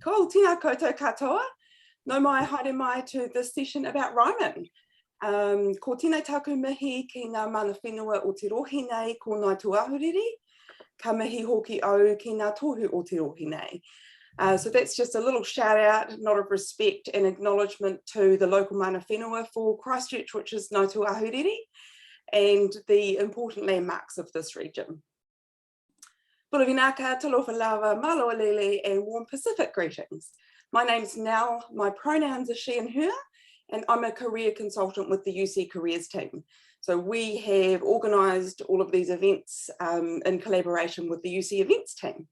Ko tina koutou katoa. No mai haere mai to this session about Ryman. Ko tēnei taku mihi ki ngā mana whenua o te rohi nei ko ngā tuahuriri, ka mihi hoki au ki ngā tohu o te rohi nei. So that's just a little shout out, nod of respect and acknowledgement to the local mana whenua for Christchurch, which is Ngā Tuahuriri, and the important landmarks of this region. Pula vinaka, talofa lava, malo alele, and warm Pacific greetings. My name's Nell, my pronouns are she and her, and I'm a career consultant with the UC Careers team. So we have organised all of these events in collaboration with the UC Events team.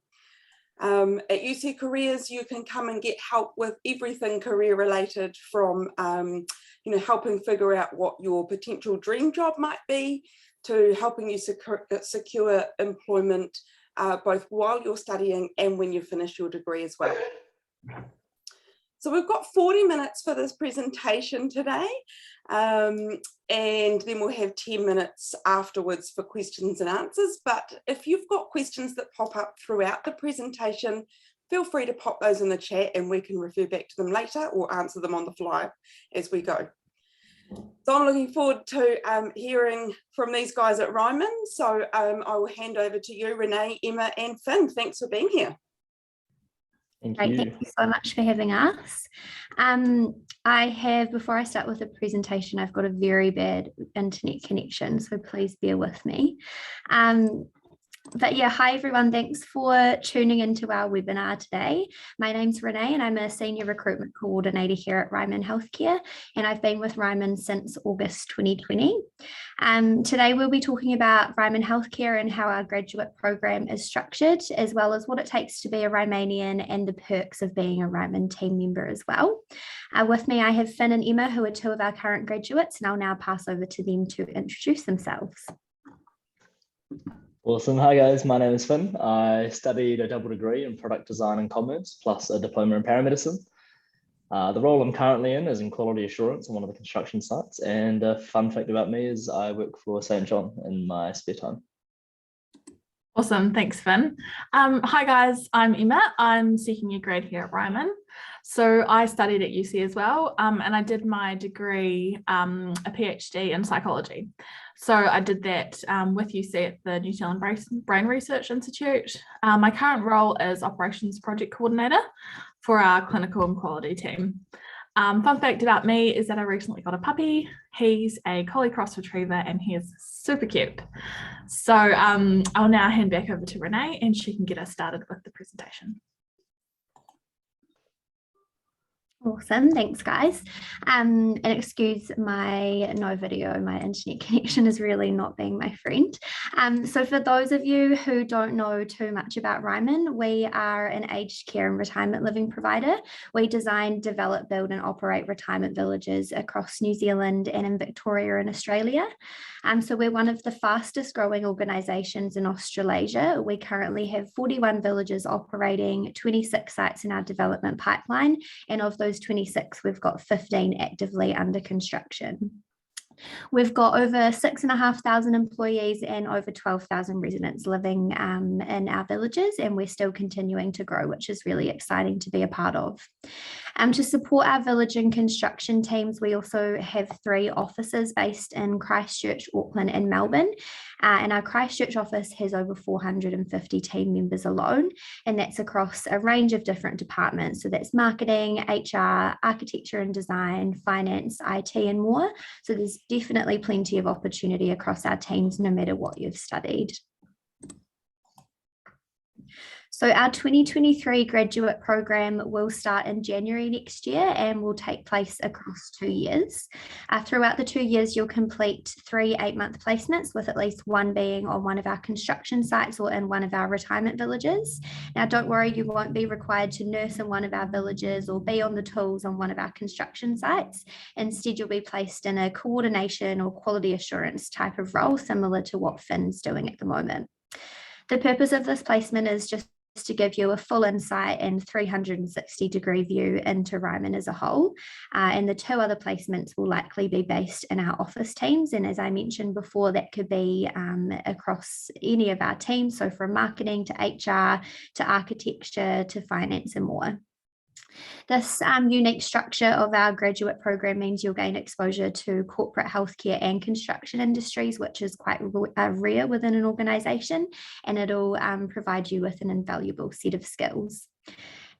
At UC Careers, you can come and get help with everything career related, from helping figure out what your potential dream job might be, to helping you secure employment both while you're studying and when you finish your degree as well. So we've got 40 minutes for this presentation today, and then we'll have 10 minutes afterwards for questions and answers. But if you've got questions that pop up throughout the presentation, feel free to pop those in the chat and we can refer back to them later or answer them on the fly as we go. So I'm looking forward to hearing from these guys at Ryman. So I will hand over to you, Renee, Emma and Finn. Thanks for being here. Thank you so much for having us. Before I start with the presentation, I've got a very bad internet connection, so please bear with me. But yeah, hi everyone, thanks for tuning into our webinar today. My name's Renee and I'm a Senior Recruitment Coordinator here at Ryman Healthcare, and I've been with Ryman since August 2020. Today we'll be talking about Ryman Healthcare and how our graduate program is structured, as well as what it takes to be a Rymanian and the perks of being a Ryman team member as well. With me I have Finn and Emma, who are two of our current graduates, and I'll now pass over to them to introduce themselves. Awesome. Hi guys, my name is Finn. I studied a double degree in product design and commerce, plus a diploma in paramedicine. The role I'm currently in is in quality assurance on one of the construction sites. And a fun fact about me is I work for St. John in my spare time. Awesome, thanks Finn. Hi guys, I'm Emma. I'm seeking a grade here at Ryman. So I studied at UC as well, and I did my degree, a PhD in psychology. So I did that with UC at the New Zealand Brain Research Institute. My current role is Operations Project Coordinator for our clinical and quality team. Fun fact about me is that I recently got a puppy. He's a Collie Cross Retriever and he is super cute. So I'll now hand back over to Renee and she can get us started with the presentation. Awesome, thanks guys. And excuse my no video, my internet connection is really not being my friend. So for those of you who don't know too much about Ryman, we are an aged care and retirement living provider. We design, develop, build and operate retirement villages across New Zealand and in Victoria and Australia. So we're one of the fastest growing organisations in Australasia. We currently have 41 villages operating, 26 sites in our development pipeline, and of those 26, we've got 15 actively under construction. We've got over 6,500 employees and over 12,000 residents living in our villages, and we're still continuing to grow, which is really exciting to be a part of. To support our village and construction teams, we also have 3 offices based in Christchurch, Auckland and Melbourne. And our Christchurch office has over 450 team members alone, and that's across a range of different departments. So that's marketing, HR, architecture and design, finance, IT and more. So there's definitely plenty of opportunity across our teams, no matter what you've studied. So our 2023 graduate program will start in January next year and will take place across 2 years. Throughout the 2 years, you'll complete 3 8-month placements, with at least one being on one of our construction sites or in one of our retirement villages. Now, don't worry, you won't be required to nurse in one of our villages or be on the tools on one of our construction sites. Instead, you'll be placed in a coordination or quality assurance type of role, similar to what Finn's doing at the moment. The purpose of this placement is just to give you a full insight and 360-degree view into Ryman as a whole. And the 2 other placements will likely be based in our office teams. And as I mentioned before, that could be across any of our teams. So from marketing to HR, to architecture, to finance and more. This unique structure of our graduate program means you'll gain exposure to corporate healthcare and construction industries, which is quite rare within an organisation, and it'll provide you with an invaluable set of skills.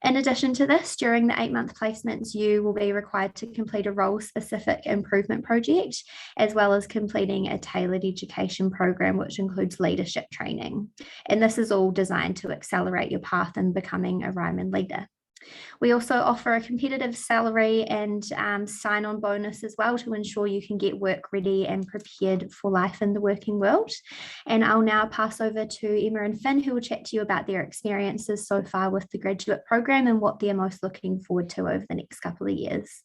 In addition to this, during the 8-month placements, you will be required to complete a role-specific improvement project, as well as completing a tailored education program, which includes leadership training. And this is all designed to accelerate your path in becoming a Ryman leader. We also offer a competitive salary and sign-on bonus as well to ensure you can get work ready and prepared for life in the working world. And I'll now pass over to Emma and Finn, who will chat to you about their experiences so far with the graduate program and what they're most looking forward to over the next couple of years.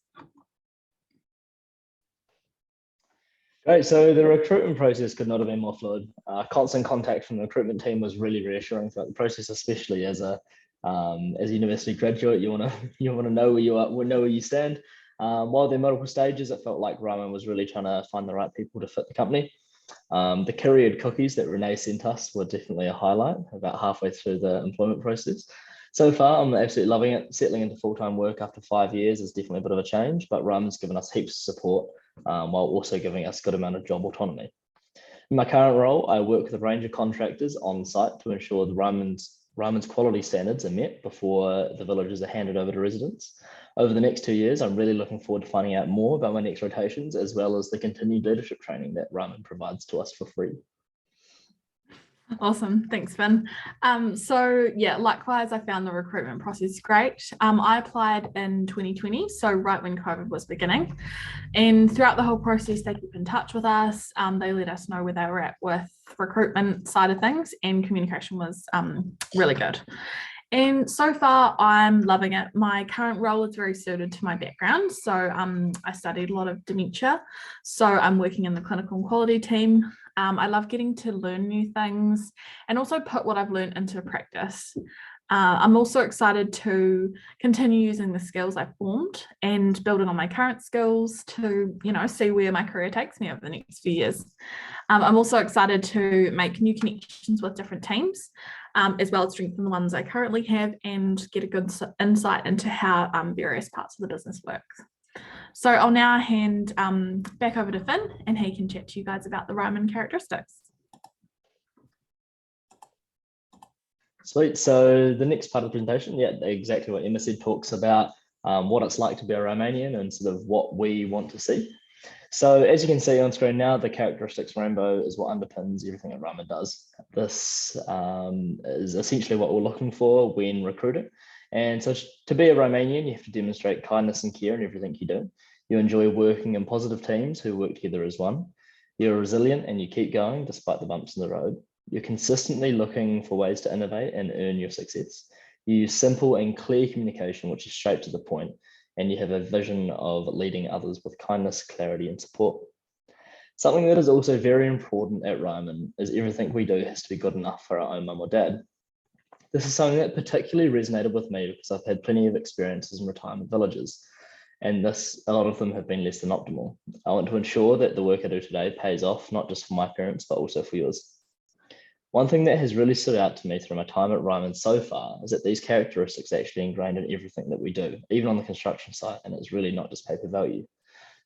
Great, so the recruitment process could not have been more fluid. Constant contact from the recruitment team was really reassuring throughout the process, especially as a university graduate. You want to know where you are, know where you stand. While there are multiple stages, it felt like Ryman was really trying to find the right people to fit the company. The couriered cookies that Renee sent us were definitely a highlight about halfway through the employment process. So far, I'm absolutely loving it. Settling into full-time work after 5 years is definitely a bit of a change, but Ryman's given us heaps of support while also giving us a good amount of job autonomy. In my current role, I work with a range of contractors on site to ensure the Ryman's quality standards are met before the villages are handed over to residents. Over the next 2 years, I'm really looking forward to finding out more about my next rotations, as well as the continued leadership training that Ryman provides to us for free. Awesome, thanks, Finn. So yeah, likewise, I found the recruitment process great. I applied in 2020, so right when COVID was beginning, and throughout the whole process, they kept in touch with us. They let us know where they were at with recruitment side of things, and communication was really good. And so far, I'm loving it. My current role is very suited to my background. So I studied a lot of dementia. So I'm working in the clinical and quality team. I love getting to learn new things and also put what I've learned into practice. I'm also excited to continue using the skills I've formed and building on my current skills to, see where my career takes me over the next few years. I'm also excited to make new connections with different teams, as well as strengthen the ones I currently have and get a good insight into how various parts of the business work. So I'll now hand back over to Finn, and he can chat to you guys about the Ryman characteristics. Sweet. So the next part of the presentation, exactly what Emma said, talks about what it's like to be a Romanian and sort of what we want to see. So as you can see on screen now, the characteristics rainbow is what underpins everything that Ryman does. This is essentially what we're looking for when recruiting. And so to be a Romanian, you have to demonstrate kindness and care in everything you do. You enjoy working in positive teams who work together as one. You're resilient and you keep going despite the bumps in the road. You're consistently looking for ways to innovate and earn your success. You use simple and clear communication, which is straight to the point, and you have a vision of leading others with kindness, clarity, and support. Something that is also very important at Ryman is everything we do has to be good enough for our own mum or dad. This is something that particularly resonated with me because I've had plenty of experiences in retirement villages, and a lot of them have been less than optimal. I want to ensure that the work I do today pays off, not just for my parents, but also for yours. One thing that has really stood out to me through my time at Ryman so far is that these characteristics are actually ingrained in everything that we do, even on the construction site, and it's really not just paper value.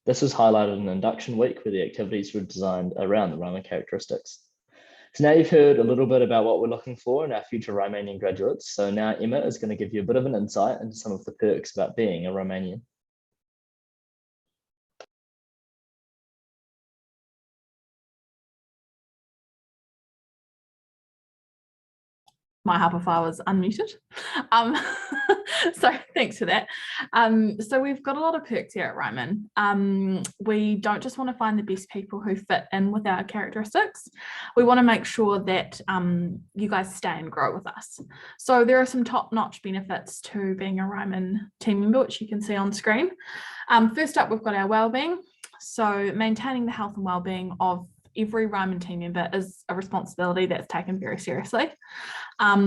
This was highlighted in induction week where the activities were designed around the Ryman characteristics. So now you've heard a little bit about what we're looking for in our future Romanian graduates. So now Emma is going to give you a bit of an insight into some of the perks about being a Romanian. My Hyperfire was unmuted. So thanks for that. So we've got a lot of perks here at Ryman. We don't just want to find the best people who fit in with our characteristics. We want to make sure that you guys stay and grow with us. So there are some top-notch benefits to being a Ryman team member, which you can see on screen. First up, we've got our wellbeing. So maintaining the health and wellbeing of every Ryman team member is a responsibility that's taken very seriously.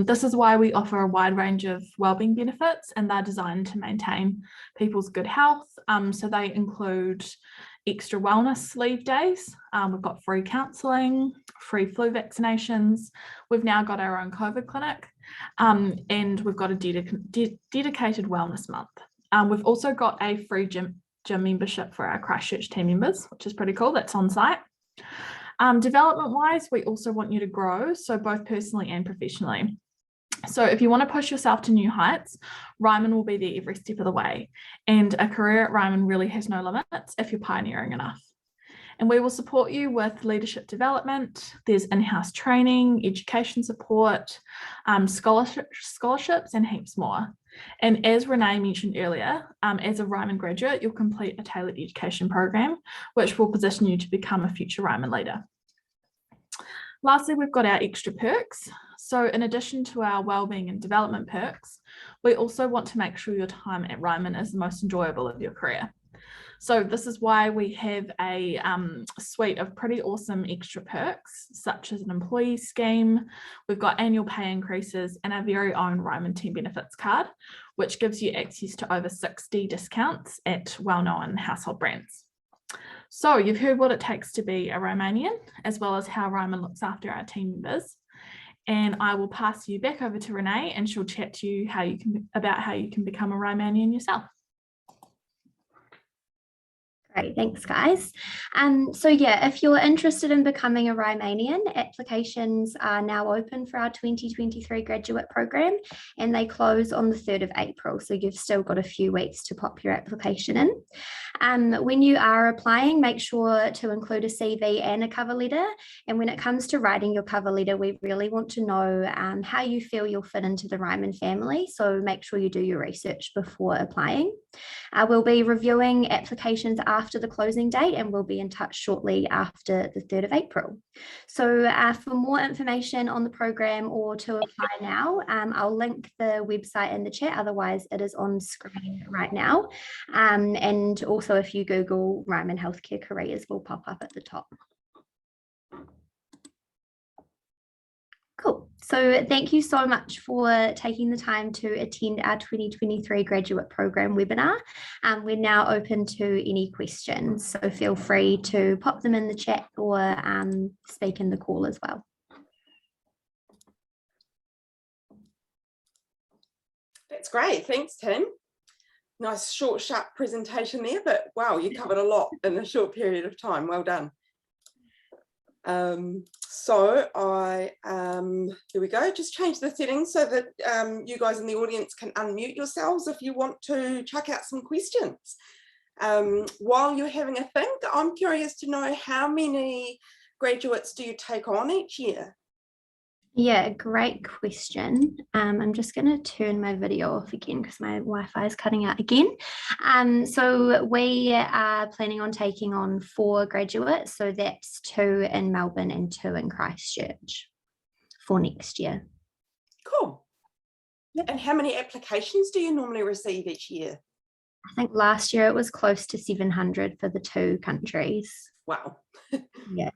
This is why we offer a wide range of wellbeing benefits, and they're designed to maintain people's good health. So they include extra wellness leave days. We've got free counselling, free flu vaccinations. We've now got our own COVID clinic, and we've got a dedicated wellness month. We've also got a free gym membership for our Christchurch team members, which is pretty cool. That's on site. Development-wise, we also want you to grow, so both personally and professionally. So if you want to push yourself to new heights, Ryman will be there every step of the way. And a career at Ryman really has no limits if you're pioneering enough. And we will support you with leadership development. There's in-house training, education support, scholarships, and heaps more. And as Renee mentioned earlier, as a Ryman graduate, you'll complete a tailored education program, which will position you to become a future Ryman leader. Lastly, we've got our extra perks. So in addition to our wellbeing and development perks, we also want to make sure your time at Ryman is the most enjoyable of your career. So this is why we have a suite of pretty awesome extra perks, such as an employee scheme. We've got annual pay increases and our very own Ryman Team Benefits card, which gives you access to over 60 discounts at well-known household brands. So you've heard what it takes to be a Rymanian, as well as how Ryman looks after our team members. And I will pass you back over to Renee, and she'll chat to you about how you can become a Rymanian yourself. Great, thanks guys. So yeah, if you're interested in becoming a Rymanian, applications are now open for our 2023 graduate program, and they close on the 3rd of April. So you've still got a few weeks to pop your application in. When you are applying, make sure to include a CV and a cover letter. And when it comes to writing your cover letter, we really want to know how you feel you'll fit into the Ryman family. So make sure you do your research before applying. We'll be reviewing applications after the closing date, and we'll be in touch shortly after the 3rd of April. So for more information on the program or to apply now, I'll link the website in the chat, otherwise it is on screen right now. And also if you Google Ryman Healthcare Careers, will pop up at the top. Cool. So thank you so much for taking the time to attend our 2023 graduate program webinar. We're now open to any questions, so feel free to pop them in the chat or speak in the call as well. That's great. Thanks, Tim. Nice, short, sharp presentation there, but wow, you covered a lot in a short period of time. Well done. So here we go, just change the settings so that you guys in the audience can unmute yourselves if you want to chuck out some questions. While you're having a think, I'm curious to know, how many graduates do you take on each year? Yeah, great question. I'm just going to turn my video off again because my Wi-Fi is cutting out again. So we are planning on taking on 4 graduates. So that's 2 in Melbourne and 2 in Christchurch for next year. Cool. Yep. And how many applications do you normally receive each year? I think last year it was close to 700 for the 2 countries. Wow. Yeah.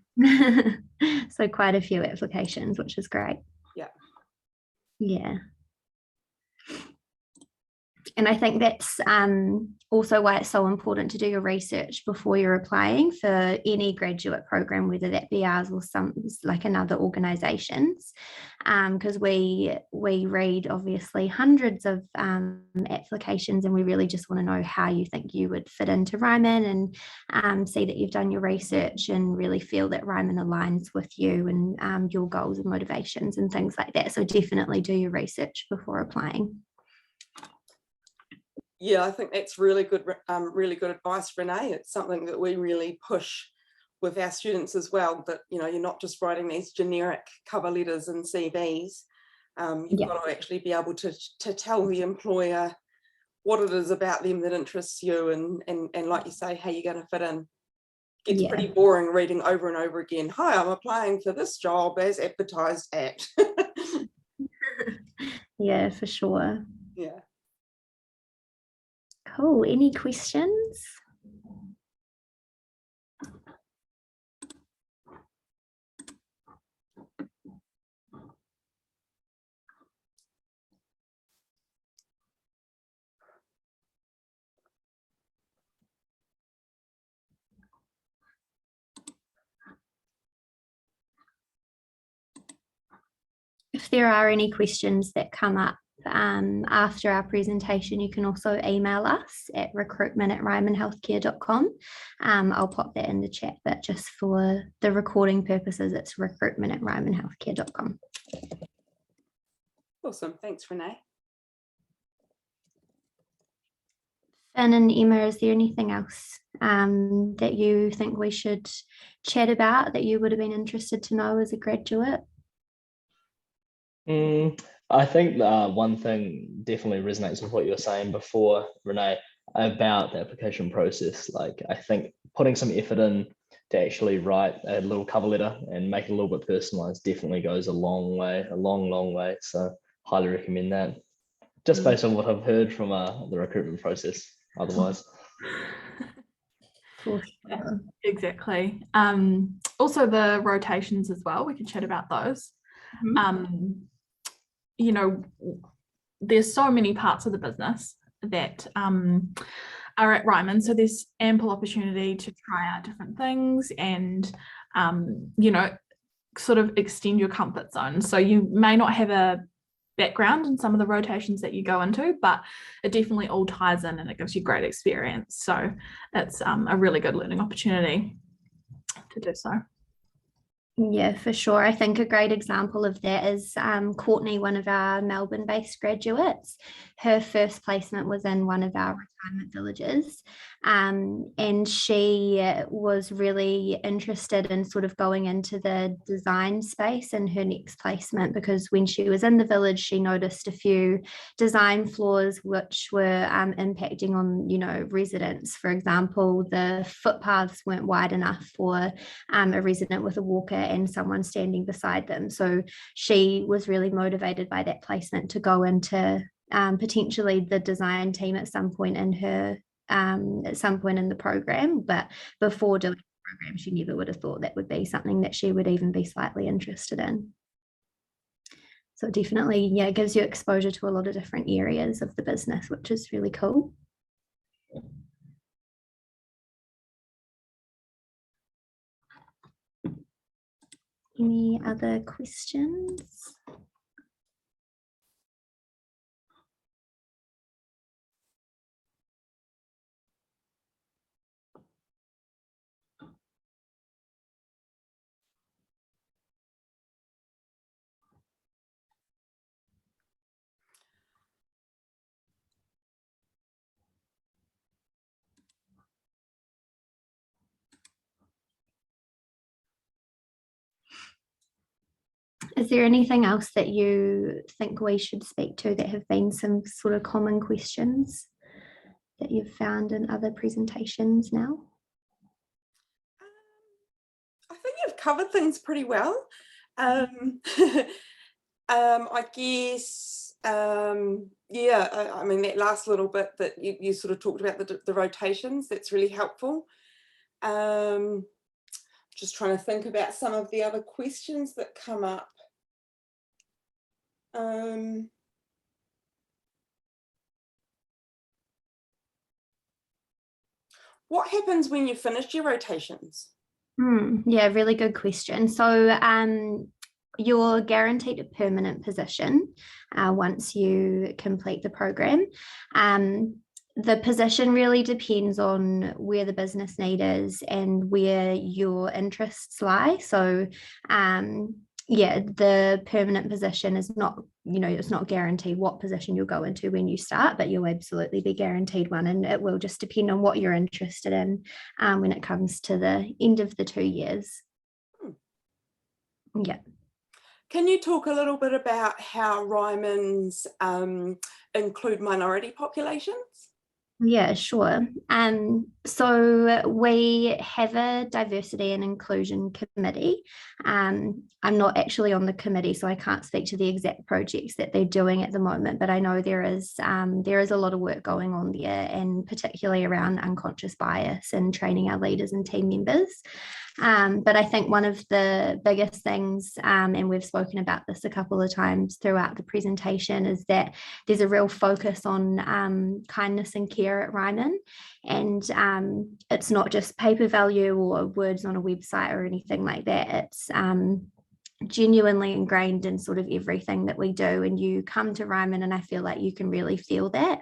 So quite a few applications, which is great. Yeah. Yeah. And I think that's also why it's so important to do your research before you're applying for any graduate program, whether that be ours or some like another organisations, because we read obviously hundreds of applications, and we really just want to know how you think you would fit into Ryman, and see that you've done your research and really feel that Ryman aligns with you and your goals and motivations and things like that. So definitely do your research before applying. Yeah, I think that's really good advice, Renee. It's something that we really push with our students as well, that, you know, you're not just writing these generic cover letters and CVs. You've got to actually be able to tell the employer what it is about them that interests you, and like you say, how you're going to fit in. It's pretty boring reading over and over again, hi, I'm applying for this job as advertised at. Yeah, for sure. Yeah. Cool. Any questions? if there are any questions that come up after our presentation, you can also email us at recruitment@rymanhealthcare.com. I'll pop that in the chat, but just for the recording purposes, it's recruitment@rymanhealthcare.com. Awesome. Thanks, Renee. Finn and Emma, is there anything else that you think we should chat about that you would have been interested to know as a graduate? I think one thing definitely resonates with what you were saying before, Renee, about the application process. Like, I think putting some effort in to actually write a little cover letter and make it a little bit personalized definitely goes a long way, a long way. So highly recommend that, just based on what I've heard from the recruitment process otherwise. For sure. Exactly. Also the rotations as well, we can chat about those. You know, there's so many parts of the business that are at Ryman, so there's ample opportunity to try out different things and you know, sort of extend your comfort zone. So you may not have a background in some of the rotations that you go into, but it definitely all ties in and it gives you great experience. So it's a really good learning opportunity to do so. Yeah, for sure. I think a great example of that is Courtney, one of our Melbourne-based graduates. Her first placement was in one of our retirement villages, and she was really interested in sort of going into the design space in her next placement, because when she was in the village, she noticed a few design flaws which were impacting on, you know, residents. For example, the footpaths weren't wide enough for a resident with a walker and someone standing beside them. So she was really motivated by that placement to go into potentially the design team at some point in her in the program. But before doing the program, she never would have thought that would be something that she would even be slightly interested in. So definitely, yeah, it gives you exposure to a lot of different areas of the business, which is really cool. Any other questions? Is there anything else that you think we should speak to that have been some sort of common questions that you've found in other presentations now? I think you've covered things pretty well. I guess, yeah, I mean, that last little bit that you sort of talked about, the rotations, that's really helpful. Just trying to think about some of the other questions that come up. What happens when you finish your rotations? Yeah, really good question. So you're guaranteed a permanent position once you complete the program. The position really depends on where the business need is and where your interests lie. So yeah, the permanent position is not, you know, it's not guaranteed what position you'll go into when you start, but you'll absolutely be guaranteed one, and it will just depend on what you're interested in when it comes to the end of the 2 years. Yeah. Can you talk a little bit about how Ryman's include minority populations? Yeah, sure. So we have a diversity and inclusion committee. I'm not actually on the committee, so I can't speak to the exact projects that they're doing at the moment, but I know there is a lot of work going on there, and particularly around unconscious bias and training our leaders and team members. But I think one of the biggest things, and we've spoken about this a couple of times throughout the presentation, is that there's a real focus on kindness and care at Ryman. And it's not just paper value or words on a website or anything like that. genuinely ingrained in sort of everything that we do, and you come to Ryman and I feel like you can really feel that.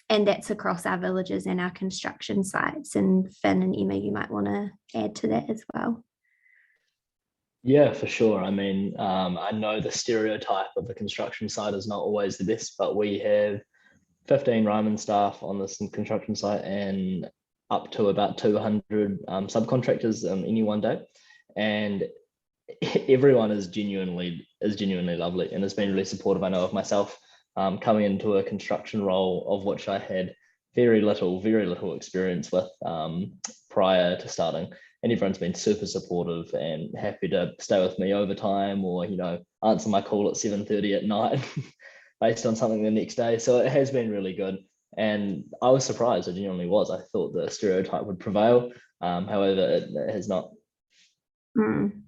And that's across our villages and our construction sites. And Finn and Emma, you might want to add to that as well. Yeah, for sure. I mean, I know the stereotype of the construction site is not always the best, but we have 15 Ryman staff on this construction site and up to about 200 subcontractors any one day. And everyone is genuinely lovely and has been really supportive. I know of myself coming into a construction role of which I had very little experience with prior to starting, and everyone's been super supportive and happy to stay with me overtime, or answer my call at 7:30 at night based on something the next day. So it has been really good, and I was surprised. I genuinely was. I thought the stereotype would prevail, however it has not.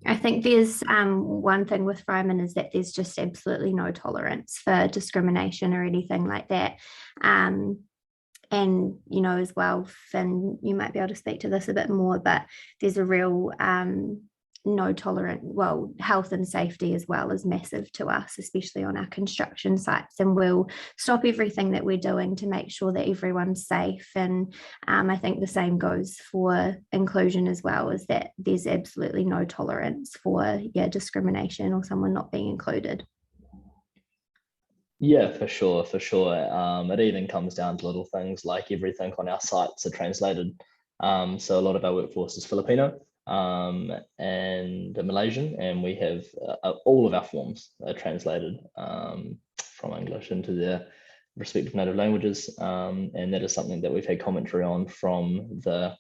I think there's one thing with Ryman is that there's just absolutely no tolerance for discrimination or anything like that. And as well, Finn, you might be able to speak to this a bit more, but there's a real no tolerance. Well, health and safety as well is massive to us, especially on our construction sites, and we'll stop everything that we're doing to make sure that everyone's safe. And I think the same goes for inclusion as well, is that there's absolutely no tolerance for discrimination or someone not being included. Yeah, for sure. It even comes down to little things like everything on our sites are translated. So a lot of our workforce is Filipino and Malaysian, and we have all of our forms are translated from English into their respective native languages, and that is something that we've had commentary on from the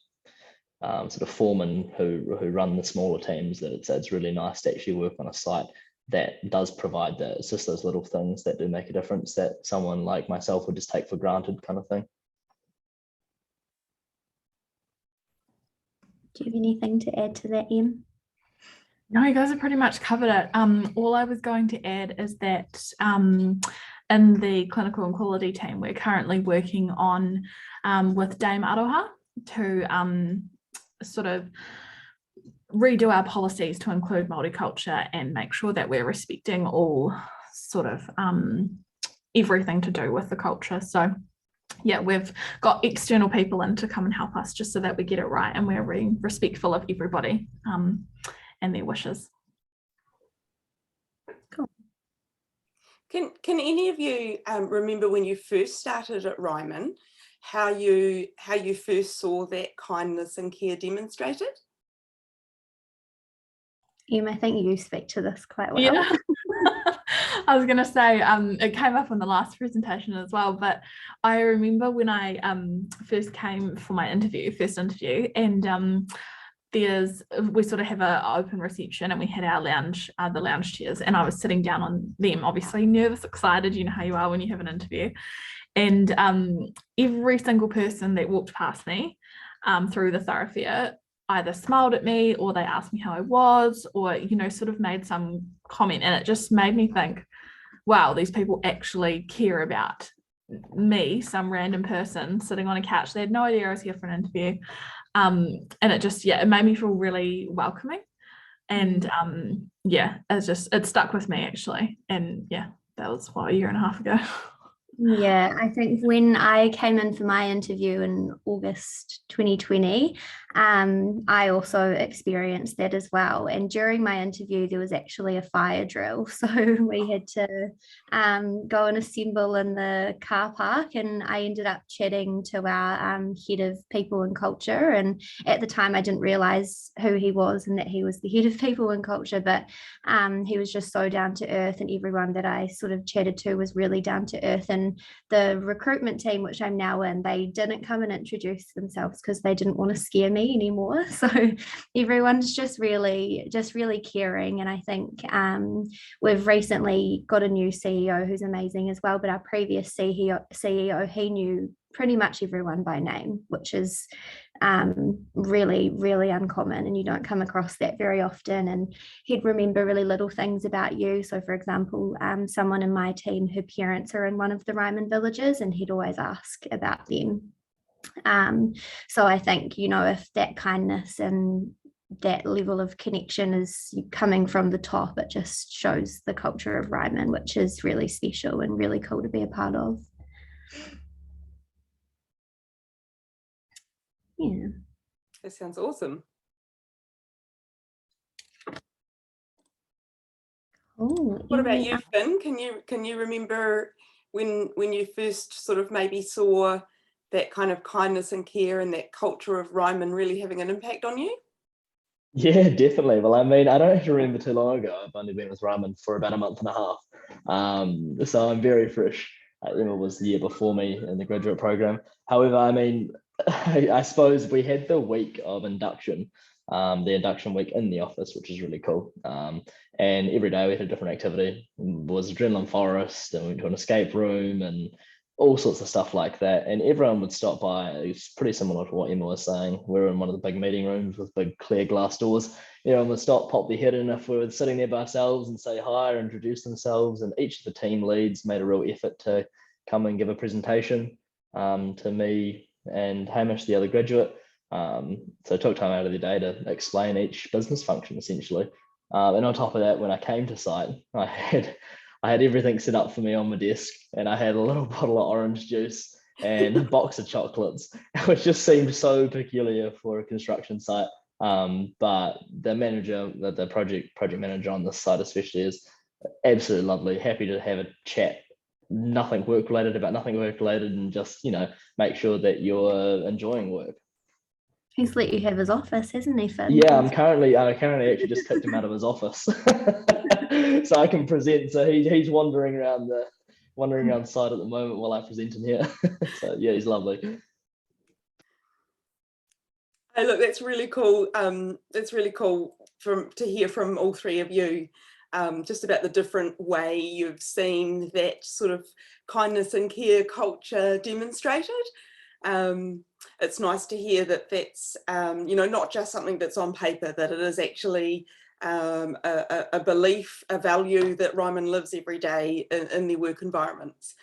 sort of foremen who run the smaller teams, that it's really nice to actually work on a site that does provide that. It's just those little things that do make a difference that someone like myself would just take for granted, kind of thing. Do you have anything to add to that, Em? No, you guys have pretty much covered it. All I was going to add is that in the clinical and quality team, we're currently working on with Dame Aroha to sort of redo our policies to include multiculture and make sure that we're respecting all sort of everything to do with the culture. So yeah, we've got external people in to come and help us just so that we get it right and we're being respectful of everybody and their wishes. Cool. Can any of you remember when you first started at Ryman, how you first saw that kindness and care demonstrated? Em, I think you speak to this quite well. Yeah. I was going to say it came up on the last presentation as well, but I remember when I first came for my first interview, and we sort of have an open reception, and we had our lounge, the lounge chairs, and I was sitting down on them, obviously nervous, excited, you know how you are when you have an interview, and every single person that walked past me through the thoroughfare either smiled at me, or they asked me how I was, or sort of made some comment, and it just made me think, wow, these people actually care about me, some random person sitting on a couch. They had no idea I was here for an interview, and it just it made me feel really welcoming, and it stuck with me actually, and that was a year and a half ago. Yeah, I think when I came in for my interview in August 2020, I also experienced that as well. And during my interview, there was actually a fire drill. So we had to go and assemble in the car park, and I ended up chatting to our head of people and culture. And at the time, I didn't realize who he was and that he was the head of people and culture, but he was just so down to earth, and everyone that I sort of chatted to was really down to earth. And the recruitment team, which I'm now in, they didn't come and introduce themselves because they didn't want to scare me anymore. So everyone's just really caring. And I think we've recently got a new CEO who's amazing as well, but our previous CEO, he knew pretty much everyone by name, which is really, really uncommon, and you don't come across that very often. And he'd remember really little things about you. So for example, someone in my team, her parents are in one of the Ryman villages, and he'd always ask about them. So I think, if that kindness and that level of connection is coming from the top. It just shows the culture of Ryman, which is really special and really cool to be a part of. Yeah. That sounds awesome. Oh, What about you, Finn? Can you remember when you first sort of maybe saw that kind of kindness and care and that culture of Ryman really having an impact on you? Yeah, definitely. Well, I mean, I don't actually remember too long ago. I've only been with Ryman for about a month and a half. So I'm very fresh. Emma was the year before me in the graduate program. However, I mean, I suppose we had the week of induction, the induction week in the office, which is really cool. And every day we had a different activity. It was Adrenaline Forest, and we went to an escape room and all sorts of stuff like that. And everyone would stop by. It was pretty similar to what Emma was saying. We were in one of the big meeting rooms with big clear glass doors. Everyone would stop, pop their head in if we were sitting there by ourselves and say hi or introduce themselves. And each of the team leads made a real effort to come and give a presentation to me and Hamish, the other graduate. So took time out of their day to explain each business function essentially. And on top of that, when I came to site, I had everything set up for me on my desk, and I had a little bottle of orange juice and a box of chocolates, which just seemed so peculiar for a construction site. But the manager, the project manager on this site especially, is absolutely lovely, happy to have a chat, nothing work related, and just, make sure that you're enjoying work. He's let you have his office, hasn't he, Finn? Yeah, I currently actually just kicked him out of his office, so I can present. So he's wandering around site at the moment while I present in here. So yeah, he's lovely. Hey, look, that's really cool. It's really cool to hear from all three of you, just about the different way you've seen that sort of kindness and care culture demonstrated. It's nice to hear that that's not just something that's on paper, that it is actually a belief, a value that Ryman lives every day in their work environments.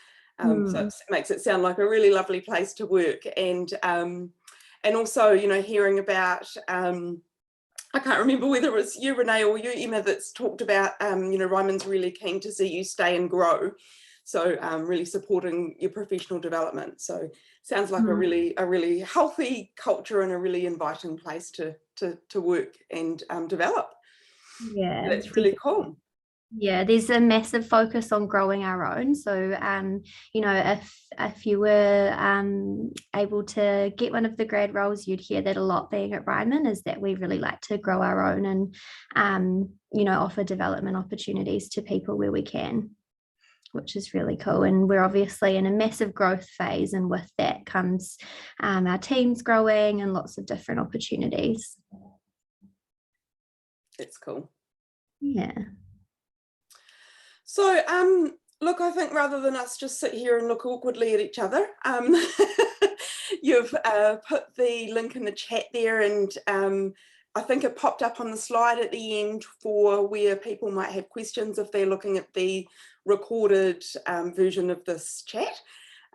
So it makes it sound like a really lovely place to work. And also, hearing about, I can't remember whether it was you, Renee, or you, Emma, that's talked about, Ryman's really keen to see you stay and grow. So really supporting your professional development. So sounds like a really healthy culture and a really inviting place to work and develop. Yeah, so that's really cool. Yeah, there's a massive focus on growing our own. So, if you were able to get one of the grad roles, you'd hear that a lot being at Ryman, is that we really like to grow our own and, offer development opportunities to people where we can, which is really cool. And we're obviously in a massive growth phase, and with that comes our teams growing and lots of different opportunities. It's cool. Yeah. So, look, I think rather than us just sit here and look awkwardly at each other, you've put the link in the chat there, and I think it popped up on the slide at the end for where people might have questions if they're looking at the recorded version of this chat.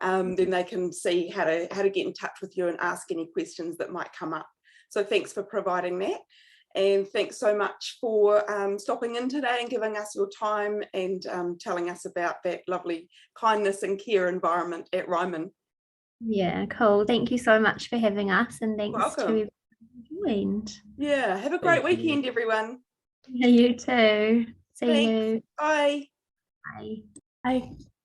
Then they can see how to get in touch with you and ask any questions that might come up. So thanks for providing that. And thanks so much for stopping in today and giving us your time and telling us about that lovely kindness and care environment at Ryman. Yeah, cool. Thank you so much for having us, and thanks to everyone who joined. Yeah, have a great weekend, everyone. Yeah, you too. See Thanks. you. Bye. Bye. Bye.